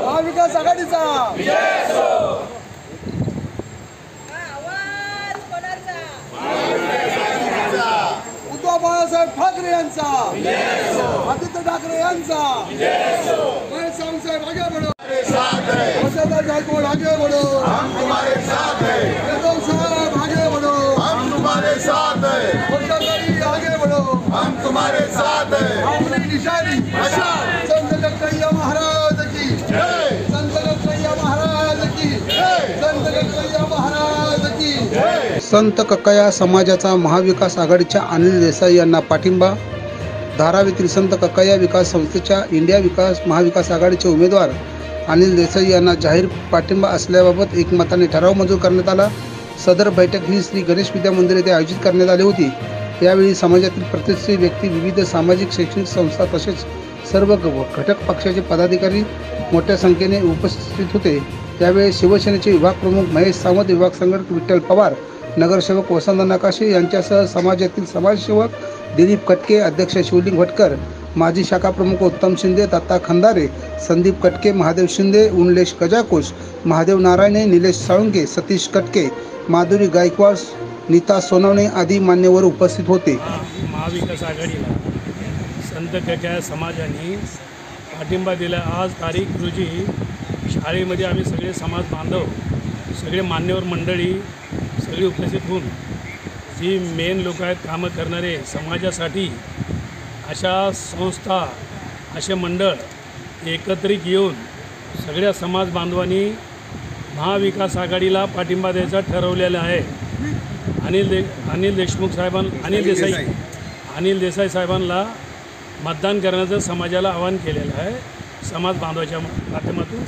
महाविकास आघाडीचा उद्धव बाळासाहेब ठाकरे यांचा, आदित्य ठाकरे यांचा, महेश सावंतसाहेब आगे बढ़ो, वसंतदास जायकवाड आगे बढ़ो, हम तुम्हारे साथ हैं, यादव साहब आगे बढ़ो, हम तुम्हारे साथ हैं, वसंतदास आगे बढ़ो, हम तुम्हारे साथ हैं, अपनी निशानी संत कन्हैया महाराज की जय, संत कन्हैया महाराज की जय, संत कन्हैया महाराज की जय। संत कक्कया समाजाचा महाविकास आघाडीच्या अनिल देसाई यांना पाठिंबा। धाराव येथील संत कक्कया विकास संस्थेच्या इंडिया विकास महाविकास आघाडीचे उमेदवार अनिल देसाई यांना जाहीर पाठिंबा असल्याबाबत एकमताने ठराव मंजूर करण्यात आला। सदर बैठक ही श्री गणेश विद्या मंदिर येथे आयोजित करण्यात आली होती। यावेळी समाजातील प्रतिष्ठित व्यक्ती, विविध सामाजिक शैक्षणिक संस्था तसेच सर्व घटक पक्षाचे पदाधिकारी मोठ्या संख्येने उपस्थित होते। यावेळी शिवसेनेचे विभाग प्रमुख महेश सावंत, विभाग संघटक विठ्ठल पवार, नगरसेवक वसंत नकाशे यांच्यासह समाजातील समाजसेवक दिलीप कटके, अध्यक्ष शिवलिंग भटकर, माजी शाखा प्रमुख उत्तम शिंदे, दत्ता खंदारे, संदीप कटके, महादेव शिंदे, उनलेश गजाकोश, महादेव नारायणे, निलेश साळुंके, सतीश कटके, माधुरी गायकवाड, नीता सोनवणे आदी मान्यवर उपस्थित होते। महाविकास आघाडीला संत कक्कया समाजाने पाठिंबा दिला। आज तारीख रोजी शाळेमध्ये आम्ही सगळे समाज बांधव, सगळे मान्यवर मंडळी सगळे उपस्थित होऊन जी मेन लोक आहेत कामं करणारे समाजासाठी, अशा संस्था, असे मंडळ एकत्रित येऊन सगळ्या समाज बांधवांनी महाविकास आघाडीला पाठिंबा द्यायचा ठरवलेला आहे। अनिल देसाई साहेबांना मतदान करण्याचं समाजाला आवाहन केलेलं आहे समाज बांधवाच्या माध्यमातून।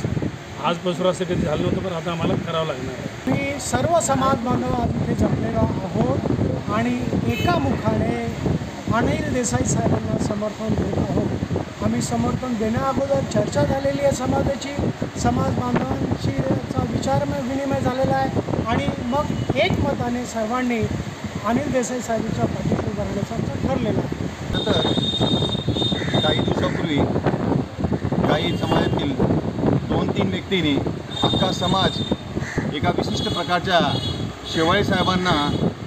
आजपासून असं कधी झालं नव्हतं, पण आता आम्हाला करावं लागणार आहे। मी सर्व समाज बांधव आज इथे जमलेलो आहोत आणि एका मुखाने अनिल देसाई साहेबांना समर्थन देत आहोत। आम्ही समर्थन देण्याअगोदर चर्चा झालेली आहे समाजाची, समाज बांधवांची विचार विनिमय झालेला आहे आणि मग एकमताने सर्वांनी अनिल देसाई साहेबांच्या पाठीशी उभं राहण्याचं ठरलेलं आहे। तर काही दिवसापूर्वी काही समाजातील 2-3 व्यक्तींनी अख्खा समाज एका विशिष्ट प्रकारच्या शेवाळे साहेबांना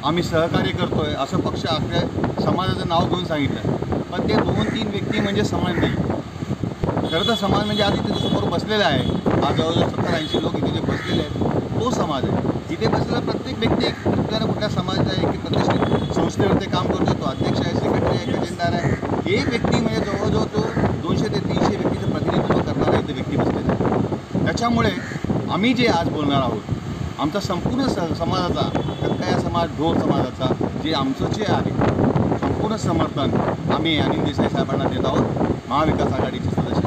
आम्ही सहकार्य करतोय असं पक्ष अख्ख्या समाजाचं नाव घेऊन सांगितलं। पण ते 2-3 व्यक्ती म्हणजे समाज नाही। खरं तर समाज म्हणजे आज इथे समोर बसलेला आहे, आज जवळजवळ 70-80 लोक इथे जे बसलेले आहेत तो समाज आहे। इथे बसलेला प्रत्येक व्यक्ती कुठल्या ना कुठल्या समाजाचा आहे की प्रतिष्ठित संस्थेवर ते काम करतो, तो अध्यक्ष आहे, सेक्रेटरी आहे, खजिनदार आहे। एक व्यक्ती म्हणजे जवळजवळ तो 200 ते 300 व्यक्तीचं प्रतिनिधित्व करणारा इथे व्यक्ती बसलेला आहे। त्याच्यामुळे आम्ही जे आज बोलणार आहोत, आमचा संपूर्ण समाजाचा, कक्कया समाज, ढोर समाजाचा जे आमचं जे आहे संपूर्ण समर्थन आम्ही अनिल देसाई साहेबांना देत आहोत, महाविकास आघाडीचे सदस्य।